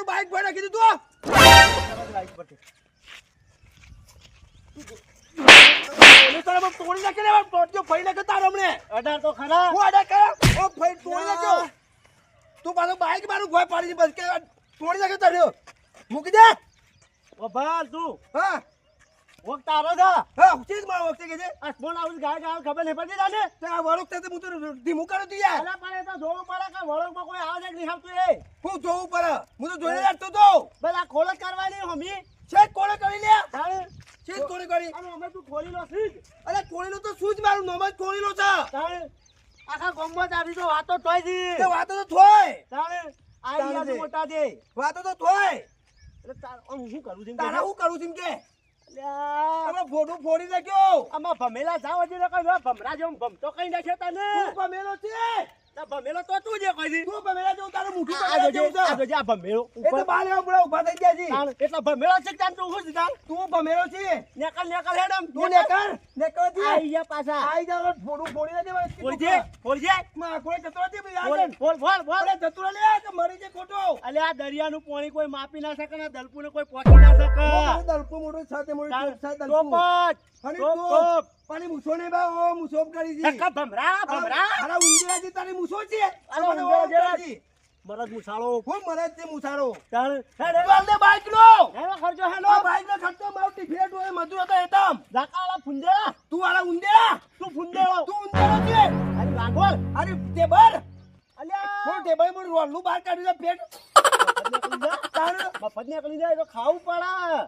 Bike ભોય નાખી દીધું તોડી નાખી ફરી નાખે તારો હમણે અઢાર તો ખરા હું અઢાર કરા ફરી તોડી નાખ્યો તું પાછું બાઈક મારું ભોય પાડી બસ કે તોડી નાખ્યો તારો મૂકી દે ઓ ભાલ તું હા વખત તારો થા હા ચીજ મારો વખત કે છે આ ફોન આવું ગાય ખબર નહીં પડતી તાને તે આ વળોક તે હું તો ધીમું કરું તું યાર અલા પણ એ તો જોવું પડે કે વળોકમાં કોઈ આવે નહીં આવતું એ હું જોવું પડે હું તો જોઈને રાખતો તો બસ આ ખોળ કરવાની હમી છે કોળે કરી લે તારે છે કોળે કરી અને અમે તું ખોલી લો સીજ અરે ખોલી લો તો સૂજ મારું નામ જ ખોલી લો છે તારે આખા ગોમમાં આવી તો વાતો થોય દી તે વાતો તો થોય તારે આ યાદ મોટા દે વાતો તો થોય એટલે તાર હું શું કરું છું તારા હું કરું છું કે અમે ફોટો ફોડી નાખ્યો આમાં ભમેલા જાવ હજી ને કઈ ભમરા જેમ ભમતો કઈ નાખ્યો તને તું ભમેલો છે તા ભમેલો તો તું જે કહી દી તું ભમેલા જેવું તારું મુઠી ભમેલા જેવું છે આ જોજે આ ભમેલો એ તો બાલે ઉભા ઉભા થઈ ગયા છી એટલા ભમેલો છે તાન તું શું તા તું ભમેલો છે નેકલ હેડમ તું નેકલ જી આઈ જા પાછા આઈ જા ફોટો ફોડી દે ફોડજે માં કોઈ જતો નથી યાર બોલ જતો લે કે મરી જે ખોટો અલે આ દરિયાનું પાણી કોઈ માપી ના શકે ને દલપુને કોઈ પહોંચી ના શકે દલપુ મોટો સાથે મોટો દલપુ પાણી મુસો ને બા ઓ મુસો કરી દી કા ભમરા અરે ઉંદરાજી તારી મુસો છે અરે ઉંદરાજી મરદ મુસાળો હું મરદ તે મુસાળો ચાલ હેડે બાઈક નો હેલો ખર્ચો હેલો બાઈક નો ખર્ચો માઉટી ફેટ હોય મજૂર હતો એતમ જાકાળા ફુંદેડા તું આલા ઉંદેડા તું ફુંદેડો તું ઉંદેડો છે અરે લાગોલ અરે ટેબર અલ્યા હું ટેબર મોર રોલું બહાર કાઢી દે પેટ મફત ને કરી જાય તો ખાવું પડે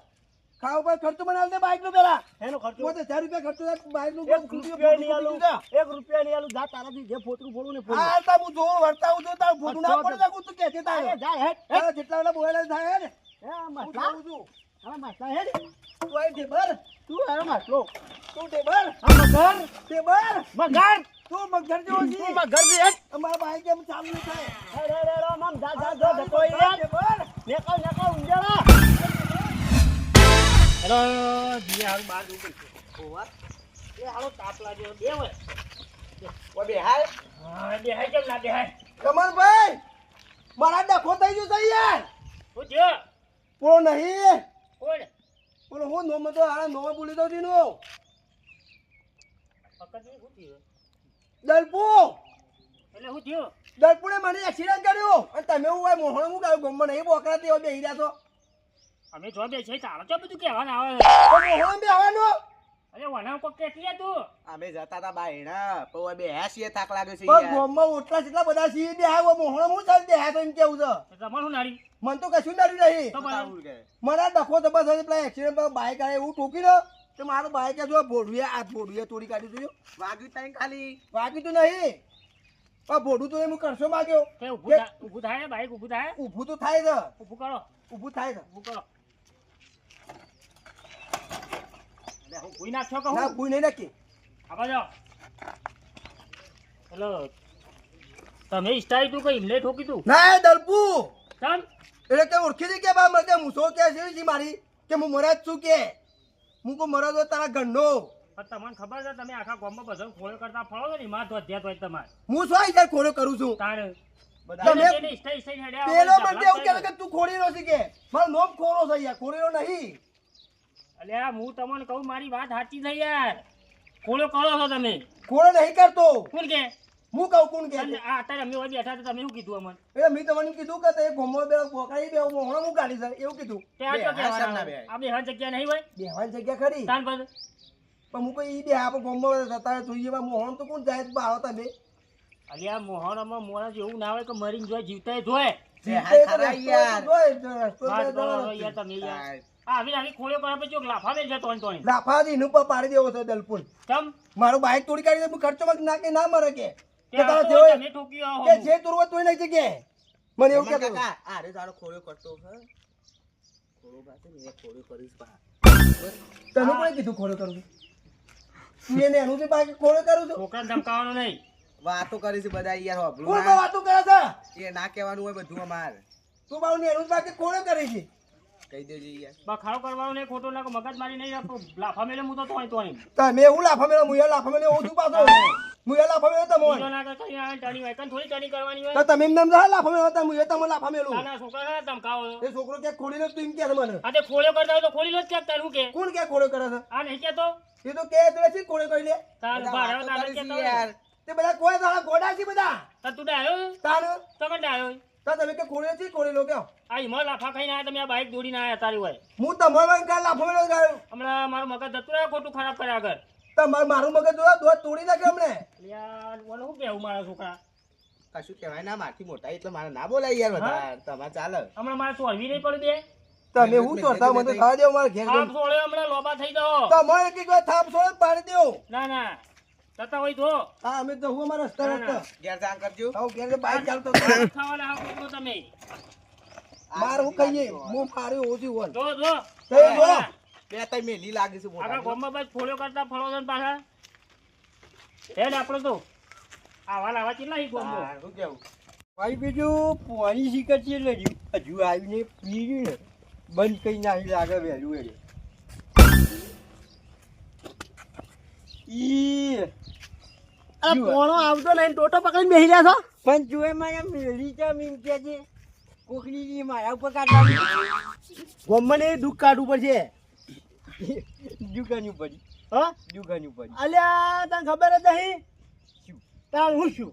ખાવ પર ખર્ચો બનાવ દે બાઈક નો પેલા એનો ખર્ચો તો 1000 રૂપિયા ખર્ચો બાઈક નું 1 રૂપિયા નહીં આલું 1 રૂપિયા નહીં આલું જા તારાથી જે ફોટરું ફોડું ને ફોડું આ તા હું જો વર્તાઉં જો તાર ફોટું ના પડે લાગું તું કે છે તારે જા હેડ જેટલા વાળા બોલે થાય હે ને હે મસલા છું હા મસલા હેડ તું આઈ ટેબર તું આરો મસલો તું ટેબર હા મગર તું મગર જેવો છે તું મગર જે હેડ અમારા બાઈક કેમ ચાલુ થાય રે મમ જા ધકો યાર ટેબર નેકલ ઉંજળા હેલો જી હાલ બાર ઉભી છે ઓવા એ હાલો તાપ લાગ્યો બે હોય ઓ બે હાલ હા બે હાલ કેમ ના બે હાલ કમલભાઈ મારા ડખો થઈ ગયો છે યાર હું જો પોળો નહીં કોણ પોળો હું નોમ તો આ નોમ બોલી દઉં દીનો પકડી હું થયો દલપુ એટલે હું થયો દલપુને મને એક્સિડન્ટ કર્યો અને તમે હું ભાઈ મોહણ હું ગાયો ગમમાં નહીં બોકરા તે બે હીરા તો અમે જો બે છે તારો તો બધું કહેવાનું આવે મોહણ બે આવવાનો અરે વના કો કેટલી તું અમે જતા તા બાયણા તો બે હાસીએ થાક લાગે છે યાર ગોમમાં ઓટલા કેટલા બધા સી બે આવો મોહણ હું ચાલ દે હા તો એમ કેવું છે તમાર હું નાડી મન તો કશું નાડી નહીં તો મને ડખો જબરજસ્ત પેલા એક્સિડન્ટ પર બાઈક આવે એવું ઠોકી દો તો મારું બાઈક જો ભોડવે આ ભોડવે તોડી કાઢી દીધું વાગ્યું તાઈ ખાલી વાગ્યું તો નહીં આ ભોડું તો એમ કરશો માગ્યો કે ઊભું થાય બાઈક ઊભું થાય ઊભું તો થાય છે ઊભું કરો ઊભું થાય છે ઊભું કરો હું કોઈ ના છો કહું ના કોઈ નહીં નક્કી આવા જાઓ હેલો તમે સ્ટાઈલ તું કઈ ઇમલે ઠોકી તું ના દલપુ તમ એટલે કે ઓળખી દી કે બા મને મુસો કે છે મારી કે હું મરદ છું કે હું કો મરદ હોય તારા ઘરનો પણ તમને ખબર છે તમે આખા ગામમાં બધો ખોળો કરતા ફળો છો ને માં તો અધ્યાત હોય તમારે હું શું યાર ખોળો કરું છું તારે બધા સ્ટાઈલ હેડ્યા પેલો મને એવું કે તું ખોડી નો છે કે મારું નામ ખોરો છે યાર ખોડીનો નહીં અલ્યા હું તમને કહું મારી વાત સાચી છે યાર ખોળો કરો છો તમે ખોળો નહીં કરતો કોણ કે હું કહું કોણ કે આ અત્યારે અમે હોય બેઠા તો તમે શું કીધું અમને એટલે મેં તમને કીધું કે તે ગોમો બે પોકાઈ બે મોહણો હું ગાડી છે એવું કીધું તે આ તો કહેવાના આ બે હર જગ્યા નહીં હોય બે હર જગ્યા ખરી તાન પર પણ હું કોઈ ઈ બે આપ ગોમો જતા જોઈએ મોહણ તો કોણ જાય બાળો તમે અલ્યા મોહણમાં મોણા જેવું ના હોય કે મરીને જોય જીવતા જોય ખરા યાર જોય તમે યાર આવી ખોળ્યો કરવા પછી લાફા દે છે તોણી લાફા દી નું પાડી દેવો છે દલપુર કેમ મારું બાઈક તોડી કાઢી દે ખર્ચો માં નાખે ના મરે કે તારો જેવો તમે ઠોક્યો કે જે તુરવો તોય નહીં કે મને એવું કે કાકા આરે તારો ખોળ્યો કરતો છે ખોળો બાતે ને ખોળ્યો કરીશ બા તને કોણે કીધું ખોળ્યો કરું તું એને એનું જે બાઈક ખોળ્યો કરું છું છોકરા ધમકાવવાનો નહીં વાતો કરી છે બધા યાર હોભળું કોણ ના. વાતો કરે છે એ ના કહેવાનું હોય બધું અમાર તું બાઉ ને એનું બાકી કોણે કરી છે કહી દેજો યાર. બખાડો કરવાનો નહીં, ખોટો નાખો, મગજ મારી નહીં આપો. લાફા મેલે હું તો તોય તોય. તમે હું લાફા મેળો મુયા લાફા મેળો ઓછું પાછો મુયા લાફા મેળો બીજો તમે ના કરતા અહીંયા ટણી હોય. કન થોડી ટણી કરવાની તો હોય. તમે એમ નામ જા લાફા મેળો તમે મુયા તમે લાફા મેળો નાના છોકરા ના ધમકાવો. એ છોકરો કે ખોડીને તું એમ કે છે મને આ તે ખોળ્યો કરતા હોય તો ખોલી લો જ ક્યાંક તારું કે. કોણ કે ખોડો કરે છે આ નહીં કેતો. એ તો કે તું છે ખોડો કરી લે તાર બધા ભાડા વાતો તારે કરી છે કેતો યાર. તે બધા કોઈ દાડા ગોડા છે બધા તાર તું ડાયો તાણ તો કન ડાયો. તો તમે કે ખોડે છે ખોડે લો કે આ હિમો લાફા ખાઈને આયા તમે આ બાઈક દોડીને આયા તારી હોય. હું તમારો કા લાફા મેળો ગાયો હમણાં મારું મગજ જતું રહે, ખોટું ખરાબ કર્યા આગળ. તમાર મારું મગજ દો તોડી નાખે હમણે યાર ઓલો શું કેવું મારા છોકરા. કશું કહેવાય ના મારથી મોટા એટલે મારે ના બોલાય યાર બધા તમારે ચાલે. હમણાં મારે ચોરવી નહીં પડી દે. તમે હું ચોરતા મને થવા દેવો મારે ઘેર આમ છોડે હમણાં લોબા થઈ જાઓ. તમારે એક વાર થાપ છોડે પાડી દેવો ના ના જતા હોય તો હા અમે તો હું અમારા રસ્તા રસ્તા ઘેર જાણ કરજો. આવ ઘેર બાઈક ચાલતો ખાવાના આવો કૂતરો તમે. માર હું કહીએ હું મારી ઓછી હોલ જો જો તો જો બે ત્રણ મેલી લાગે છે આગળ મોટા. ગામમાં બસ ફોડ્યો કરતા ફળો છે ને પાછા હેડ આપણો તો આવા લાવા કેટલા ઈ ગામમાં. હા, શું કેવું ભાઈ બીજું પોણી શીખર છે એટલે હજુ આવીને પીર્યું ને બંધ કઈ નાખી લાગે વહેલું એટલે ઈ પોણો આવતો નહીં ટોટો પકડીને બેસી રહ્યા છો પણ જોએ મારા મેળી ચમ એમ કે છે કોકડી મારા ઉપર કાઢવાની ગોમને દુઃખ કાઢવું પડશે દુકાન ઉપર હા દુકાન ઉપર અલ્યા તને ખબર જ નહીં શું તાર હું શું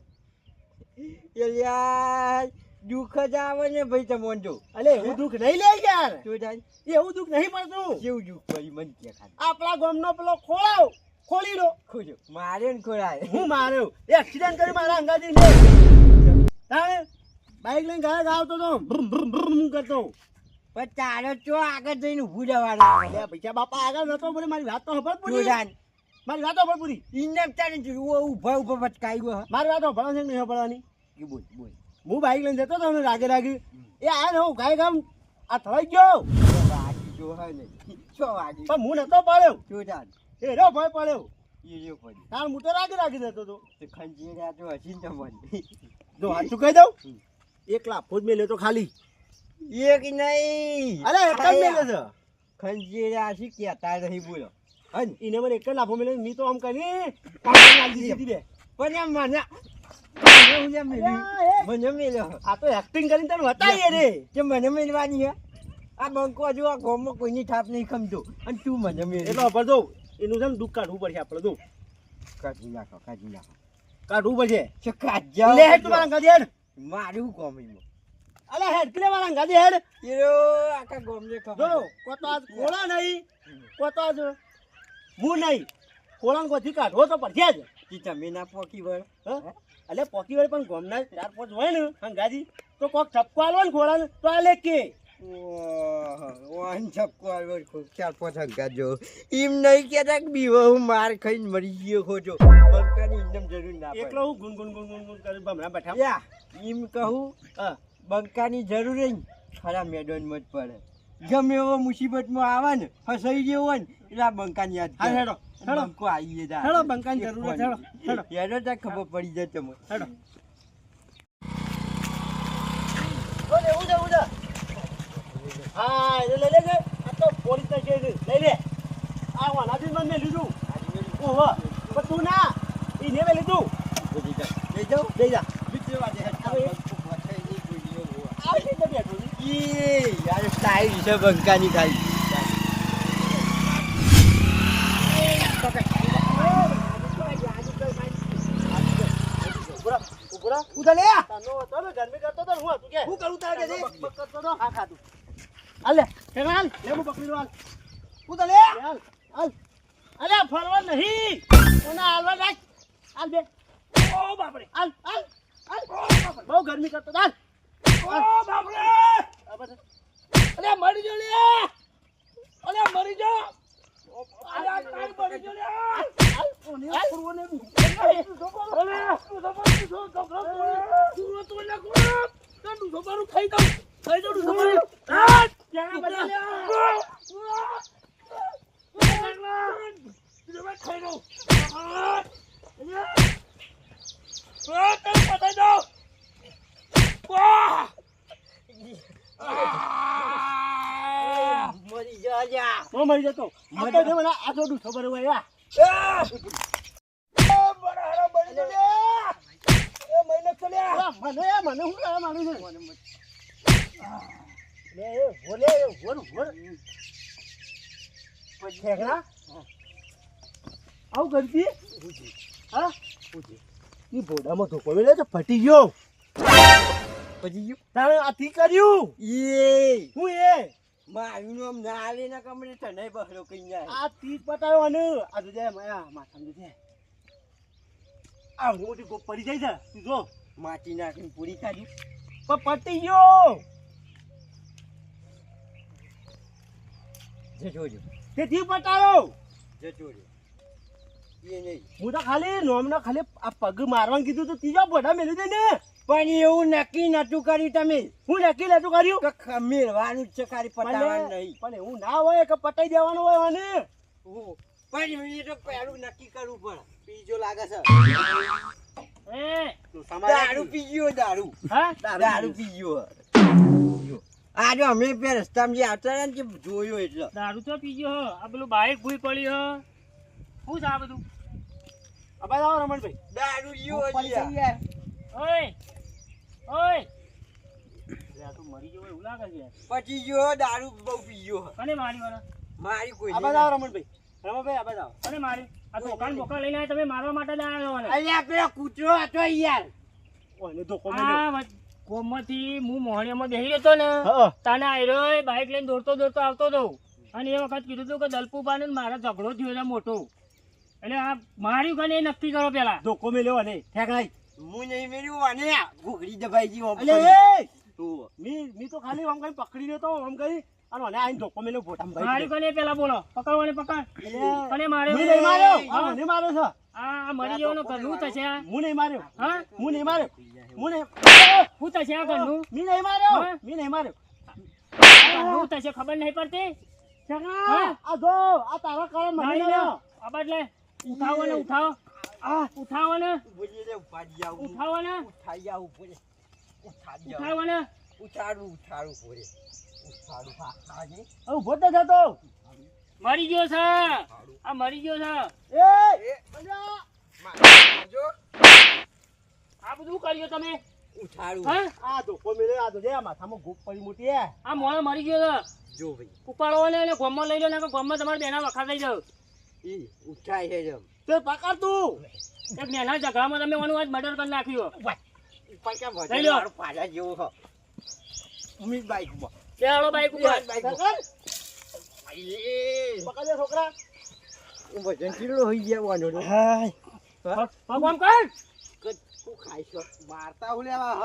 એ યાર દુઃખ જ આવે ને ભાઈ તમને જો અલે એવું દુઃખ નહીં લે યાર શું થાય એવું દુઃખ નહીં પડતું કેવું દુઃખ પડી મને કે ખાલી આપણા ગામનો પેલો ખોળાવ ખોલી લો ખોજો મારે ને ખોરાય હું માર્યો એક્સિડન્ટ કરી મારા અંગાથી લે તાણે બાઈક લઈને ગાય ગાવતો તો ભ્રમ ભ્રમ ભ્રમ કરતો પણ તારે ચો આગળ જઈને ઊભું રહેવાનું અલ્યા પૈસા બાપા આગળ નતો બોલે મારી વાત તો ખબર પૂરી જોડાન મારી વાત તો ખબર પૂરી ઇન્નેમ તારે જોયું ઊભા ઊભા ભટકાઈ ગયો મારી વાત ખબર છે કે નહીં ખબરવાની કે બોલ બોલ હું બાઈક લઈને જતો હતો ને રાગે રાગે એ આ ને હું ગાય ગામ આ થવાઈ ગયો વાગી જો હે ને છો વાગી પણ હું નતો પાડ્યો જોડાન એ રો ભય પડ્યો એ જો પડી તાર હું તો રાગે રાગે જતો હતો તો ખંજીર આ તો હસીન તમને જો હાચું કહી દઉં એક લાફો જ મેલ્યો તો ખાલી એક નહીં અરે એક જ મેલ્યો છે ખંજીર આ શી કહેતા નહીં બોલો હન એને મને એક જ લાફો મેલ્યો મી તો આમ કરી પાણી નાખી દીધી બે પણ એમ મને મને મેલ્યો આ તો એક્ટિંગ કરીને તને બતાવીએ રે કે મને મેળવાની હે આ બંકો જો આ ગોમમાં કોઈની થાપ નહીં ખમતો અને તું મને મેળ એટલો પર જો એનું છે ને દુઃખ કાઢવું પડશે આપણે જો કાઢી નાખો કાઢવું પડશે છે કાઢ્યા લે હેડ તું મારા ગાડી હેડ મારું કોમ એમાં અલે હેડ કે મારા ગાડી હેડ એરો આખા ગોમને જો ખબર કોતો આજ કોળા નહીં કોતો આજ હું નહીં કોળાને કોથી કાઢવો તો પડશે જ કે તમે ના પોકી વળ હા અલે પોકી વાળી પણ ગોમના 4-5 હોય ને હંગાજી તો કોક ઠપકો આલવો ને ખોળાને તો આ લે કે ઓન છપકો આવ્યો ખૂબ 4-5 હંગા જો એમ નહીં કેતા કે બીવો હું માર ખાઈને મરી ગયો ખોજો બંકાની ઇન્દમ જરૂર ના પડે એકલો હું ગુન ગુન ગુન ગુન ગુન કરી ભમરા બેઠા યા એમ કહું હા બંકાની જરૂર નહીં ખરા મેદાનમાં જ પડે ગમે એવો મુસીબતમાં આવે ને ફસાઈ ગયો હોય ને એટલે આ બંકાની યાદ હા કરે. હેડો હેડો બંકો આવીએ જા હેડો બંકાની જરૂર છે હેડો હેડો હેડો ત્યાં ખબર પડી જાય તમને હેડો ઓલે ઉજા ઉજા હા એ લઈ લેજે આ તો પોલીસ સ્ટેશન લઈ લે આ વાનાથી મને લીધું ઓહો પણ તું ના ઈ ને મે લીધું લઈ જાઓ લઈ જા બીજે વાજે આ છે તો બેઠો યાર સ્ટાઈલ છે બંકાની ખાલી ઉધા લે તનો તો ગરમી કરતો તો હું તું કે હું કરું તારે કે કરતો તો હા ખાતું હાલ લે હેરાન લે હું પકડી લો હાલ ઉધા લે હાલ હાલ અરે ફરવા નહીં ઓના હાલવા રાખ હાલ બે ઓ બાપરે હાલ હાલ હાલ બહુ ગરમી કરતો હાલ ઓ બાપરે અરે મરી જો લે અરે મરી જો અરે આ કાઈ મરી જો લે હાલ ઓને ફરવા નહીં મરી જા જા. હું મરી જતો આ તો મને આ તો ડૂસો ભરે હોય બરાબર બની જજે એ મહિને ચલ્યા મને હું કરવા માંગુ છું લે એ ભોલે એ ભોર ઠેકડા આવું કરતી હા ઈ બોડામાં ધોકો મેલે તો ફટી ગયો પછી ગયું તારે આથી કર્યું એ હું એ મારું નામ ના લે ના કમરે તને બહરો કઈ જાય આ તીજ પટાયો અને આ જો જાય માયા માથામાં જો આ મોટી ગોપ પડી જાય છે તું જો માટી નાખીને પૂરી ખાધી પણ પટી ગયો જજો રે તેથી પટાયો જજો રે એ નહીં હું તો ખાલી નોમનો ખાલી આ પગ મારવાનું કીધું તો ત્રીજો બોડા મેલી દે ને પણ એવું નક્કી નતું કર્યું તમે હું નક્કી લેતું કર્યું કે ખમીરવાનું જ છે ખાલી પટાવાનું નહીં પણ એવું ના હોય કે પટાઈ દેવાનું હોય મને પણ એ તો પહેલું નક્કી કરવું પડે બીજો લાગે છે દારૂ પી ગયો દારૂ હા દારૂ પી ગયો આ જો અમે બે રસ્તામાં જે આવતા હતા ને જે જોયો એટલે દારૂ તો પીજો હ આ પેલું બાઈક ભૂઈ પડી હ શું છે આ બધું આ બાદ આવો રમણભાઈ દારૂ લ્યો પડી હજી જાય ઓય ઓય આ તો મરી ગયો એવું લાગે છે પછી ગયો દારૂ બહુ પી ગયો કને મારી વાળા મારી કોઈ આ બાદ આવો રમણભાઈ રમણભાઈ આ બાદ આવો કને મારી આ ધોકાન બોકા લઈને આવ્યા તમે મારવા માટે જ આવ્યા છો અલ્યા પેલો કૂતરો હતો યાર ઓને ધોકો મેલ્યો આ કોમમાંથી હું મોહણીયામાં બેહી રહેતો ને હા તાને આયરો બાઈક લઈને દોડતો આવતો હતો અને એ વખત કીધું હતું કે દલપુબાને મારા ઝઘડો થયો છે મોટો એટલે આ માર્યું કને એ નક્કી કરો પેલા ધોકો મેલ્યો અને ઠેકડાઈ હું નહીં મેળ્યું અને ઘૂઘડી દબાઈ ગઈ અલે એ મી તો ખાલી આમ કઈ પકડી લેતો આમ કઈ અને મને આઈને ધોકો મેલ્યો ફોટામાં માર્યું કને પેલા બોલો પકડવાને પકડ કને માર્યો મી નહીં માર્યો હા મને માર્યો છે આ મરી જવાનો ઘરનું થશે આ હું નહીં માર્યો હા હું નહીં માર્યો હું નહીં શું થશે આ ઘરનું મી નહીં માર્યો હા? મી નહીં માર્યો ઘરનું થશે ખબર નહીં પડતી ઠેકડા આ જો આ તારા કારણ મને નહીં લાવ્યો. આ બદલે ઉઠાવો ને ઉઠાવો આ ઉઠાવો ને બોલીએ રે ઉપાડી જાવ ઉઠાવો ને ઉઠાઈ જાવ પડે ઉઠાડી જાવ ઉઠાવો ને ઉઠાડું પડે ઉઠાડું હાજી ઉભો તો થતો મરી ગયો છે આ મરી ગયો છે એ બજા મારજો આ બધું કર્યું તમે ઉઠાડું હા આ ધોકો મેલ્યો આ તો જે આ માથામાં ગોપ પડી મોટી હે આ મોણ મરી ગયો છે જો ભાઈ ઉપાડો ને એને ગોમમાં લઈ લો ને ગોમમાં તમારે બેના વખા થઈ જાવ ઈ ઉઠાય છે જમ તે પકડ તું એક નેના ઝઘડામાં તમે મને આજ મર્ડર કરી નાખ્યો ઉપર કેમ લઈ લો. વધે પાછા જેવો હ ઉમી બાઈકમાં ચાલો બાઈક ઉપર પકડ પકડ લે છોકરા વજન કિલો હોઈ જવાનો રે હાય ભગવાન કર તું ખાઈ છો મારતા હું લેવા હ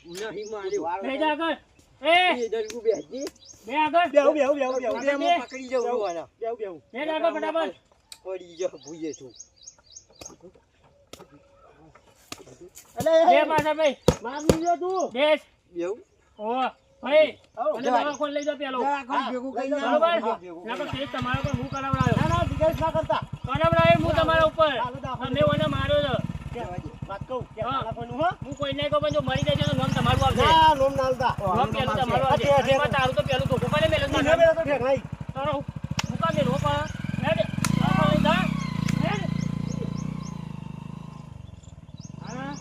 નહીં માર્યો બે જા આગળ એ એ દરગુ બેજી બે આગળ બેહુ બેહુ બેહુ બેહુ બે. હું પકડી જવું આના બેહુ બેહુ બે જા આગળ ફટાફટ પડી જ ભૂયે છું અલે બે પાછા ભાઈ માર લીજો તું બેસ બેવું ઓ ભાઈ આવો, અને દવાખાને લઈ જાઓ પેલો ભેગું કઈ બરોબર ભેગું ના તો કેસ તમારા પર હું કરાવડાયો ના ના દિગેશ ના કરતા કરાવડાયો હું તમારા ઉપર હાલો તો આપણે તમે મને માર્યો છે વાત કહું કે હા. તારા કોઈનું હો હું કોઈ નહીં કહું પણ જો મરી જાય તો નામ તમારું આવશે ના લોમ ના આલતા નામ પેલું તમારું આવશે હા, એમાં તારું તો પેલું ધોકો પડે મેલું તું ને બેહો તો ઠેક નહીં તારો મુકા મેલું હો પણ હેડ આ લઈ જા હેડ હા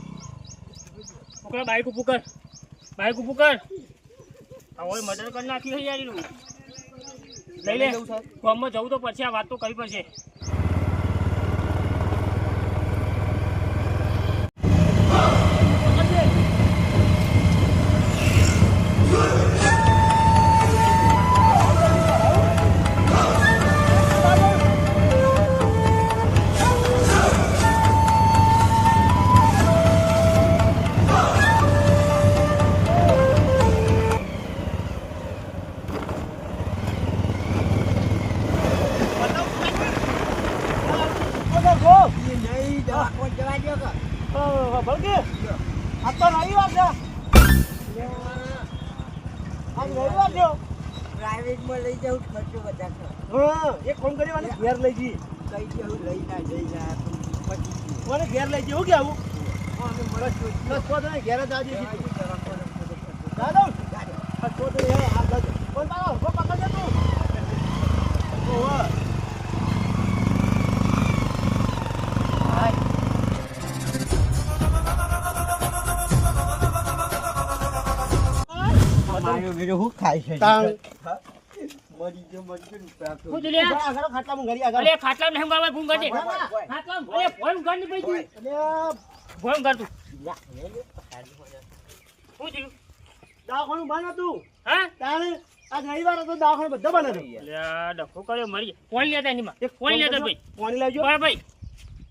પકડ બાઈક ઉપર કર બાઈક ઉપર કર આ ઓય મર્ડર કરી નાખ્યું છે યાર એનું લઈ લે ગામમાં જવું તો પછી આ વાત તો કરવી પડશે પકડ ગો નહીં દવા જવા દો કે ભલકી આ તો નવી વાત છે આ નવી વાત છે પ્રાઇવેટમાં લઈ જાઉં ખર્ચો બધા કર હા એક ફોન કરી મને ઘેર લઈ જઈ કઈ જવું લઈ ના પછી મને ઘેર લઈ જઈ હું કેવું અમે મળો છું બસ તો તને ઘેર જ આવજે સીધું દાદા તો નહીં હાલ દાદા પણ તારો હરખો પકડ દે તું બીજો હું ખાય છે તાણ. મરી ગયો ને પ્રાપ્ત શું થયું લે? આગળ ખાટલામાં ઘરી આગળ. અરે ખાટલા ને હંગાવા ભૂંગ કરજે. ભોય માં. ખાટલા અરે ભોય ઘર ની પડી અલ્યા, ભોય ઘર તું. શું થયું? દવાખાનું બંધ હતું. હા? તાણે આજ રવિવાર હતો, દવાખાનું બધો બંધ હતો. અલ્યા ડખો કર્યો મરી ગયા. કોણ લેતા એની માં? કોણ લેતા ભાઈ? પાણી લાવજો. બરાબર ભાઈ.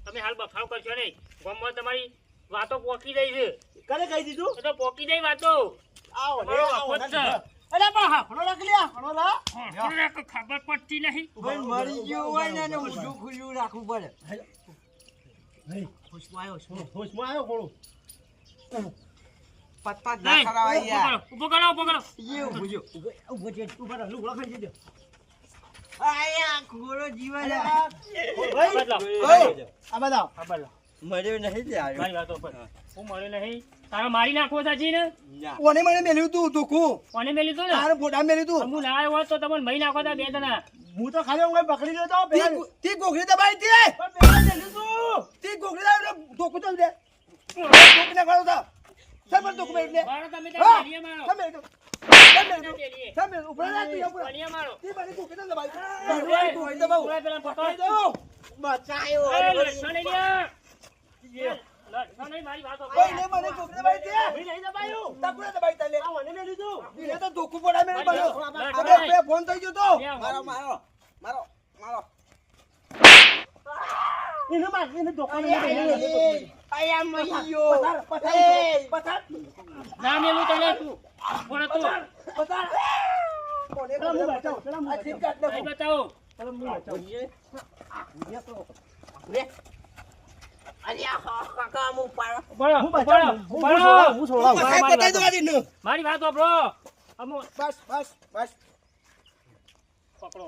તમે હાલ બફાવ કરશો નહીં. ગામમાં તમારી વાતો પોકી રહી છે. કને કહી દીધું? એ તો પોકી જાય વાતો. આવો ને, બરાબર, આવો ને. ખોટ છે. અલ્યા પણ હાફણો રાખ લે, હાફણો રાખ. આપણને કોઈ ખબર પડતી નહીં. ભાઈ મરી ગયો હોય ને એને ઊંધું ખુલ્લું રાખવું પડે હોશમાં આવ્યો ખોળું. પત્તા જ ના નહીં, ખરાવાય યાર ઊભો કરો, ઊભો કરો. એ ઊભું જો ઉભો છે, ઉભો રહો, લુગડો ખાઈ જજો. આયા ખોરો જીવન ભાઈ, બદલાવ. આ બતાવો. હા, બદલાવ. મર્યો નહીં લે આવ્યો મારી વાતો પર. હું મળ્યો નહીં. તારે મારી નાખવો સાચી ને? ના કોને મને મેલ્યું તું ધોકું? કોને મેં લીધું ને? તારે ફોટા મેલ્યું તું? હું ના આવ્યો હોત તો તમને મહી નાખો તા બે જણા. હું તો ખાલી ઊંઘે પકડી લેતો. તી ગોખરી દબાઈ તે. તી ગોખરી દબાઈ ધોકું તો દે. ધોકને કરો તો. સબર ધોકું એટલે. મારો તમે હા, ત્યાં ડેલીએ મારો. સબર તો. ડેલીએ. સબર ઉપર રાખ તું ઉપર. ડેલીએ મારો. તી મને ગોખરી તો દબાઈ. એ, ગોખરી દબાવ. ઉભા પેલા પકડ. દો. બચાયો એ, લડશો નહીં લ્યા. લડશો નહીં, મારી વાતો પર. ઓય ને મને ગોખરી દબાઈ તે. મેં નહીં દબાયું. તકુને દબાઈ તલે. આ મને મેં લીધું. ઈને તો ધોકું પડા મેં બન્યો. અબે ફોન થઈ ગયો તો. લ્યા, મારો મારો મારો મારો એને માર એને ધોકાને મેં લીધું. આયા મરી ગયો પથાર. ના મેલું તને તું. કોણ તું? પથાર. કોને બચાવ. પેલા હું નહીં બચાવ. બતાવો. પેલા હું બચાવ. કાકા મુ પાડો બળો, હું બળો, બચાવ. બળો. હું છોડાવ. મારી બતાઈ દો વાતો. આદિનો. મારી વાત સાંભળો. અમો બસ બસ બસ. પકડો.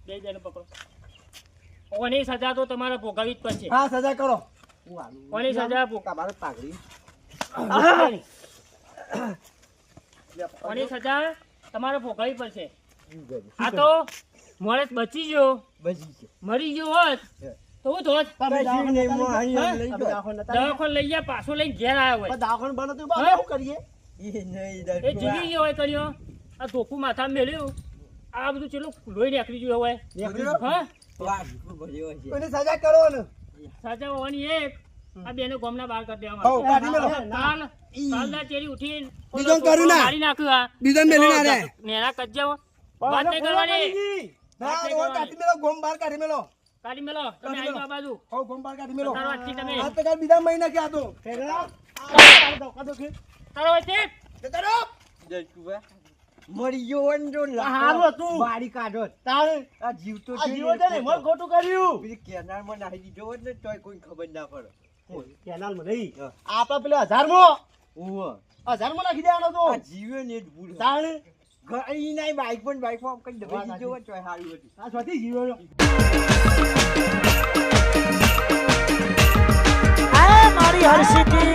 બે જણ પકડો. ઓની સજા તો તમારે ભોગવવી જ પડશે. હા સજા કરો. ઓની સજા તમારે પાઘડી. ઓની સજા તમારે ભોગવવી પડશે. આ તો મોણસ બચી ગયો, બજી છે મરી ગયો હોત તો હું થોત દવાખાને નહીં, હું અહીં હા? લઈ ગયો. દવાખાને લઈ ગયા, પાછો લઈને ઘેર આવ્યો હોય. દવાખાને બનો તો હા? શું કરીએ? એ નહીં એ જીવી ગયો હોય કર્યો. આ ધોકું માથામાં મેલ્યું. આ બધું ચેટલું લોહી નીકળી ગયું હોય. હા? કોઈને સજા કરો ને. સાચા હોવાની એક આ બેને ગામના બહાર કરી હઉ, દેવામાં. કાઢી મેલો. કાલના ચેરી ઉઠીને બીજો કર્યું ના. મારી નાખ્યું આ. બીજો મેલી ના રે. નેના કજ્જા વાત નહીં કરવાની. ના ઓ કાઢી મેલો, ગોમ બહાર કાઢી મેલો. કાઢી મેલો. તમે કાઢી આવી મેલો. આ બાજુ. હઉ, ગોમ બહાર કાઢી મેલો. તારો આજથી તમે આ તો કાલ બીજા મહિના કે આ તો. ફેરડા. તારો આજથી મરી ગયો હોય ને જો હારું હતું. બારી કાઢો તારે આ જીવ તો આ જીવો છે ને મન ખોટું કર્યું. પેલી કેનાલમાં નાખી દીધો હોત ને તોય કોઈ ખબર ના પડે કેનાલમાં નહીં. હા. આપણા પેલા 1000માં ઓહો 1000માં નાખી દેવાનો તો. આ જીવે ને જ ભૂલ તાણે ઘણી નહીં બાઈકમાં કઈ દબાઈ દીધો હોય તોય સારું હતું આ સ્વાતી જીવો. આ મારી હર્ષિતી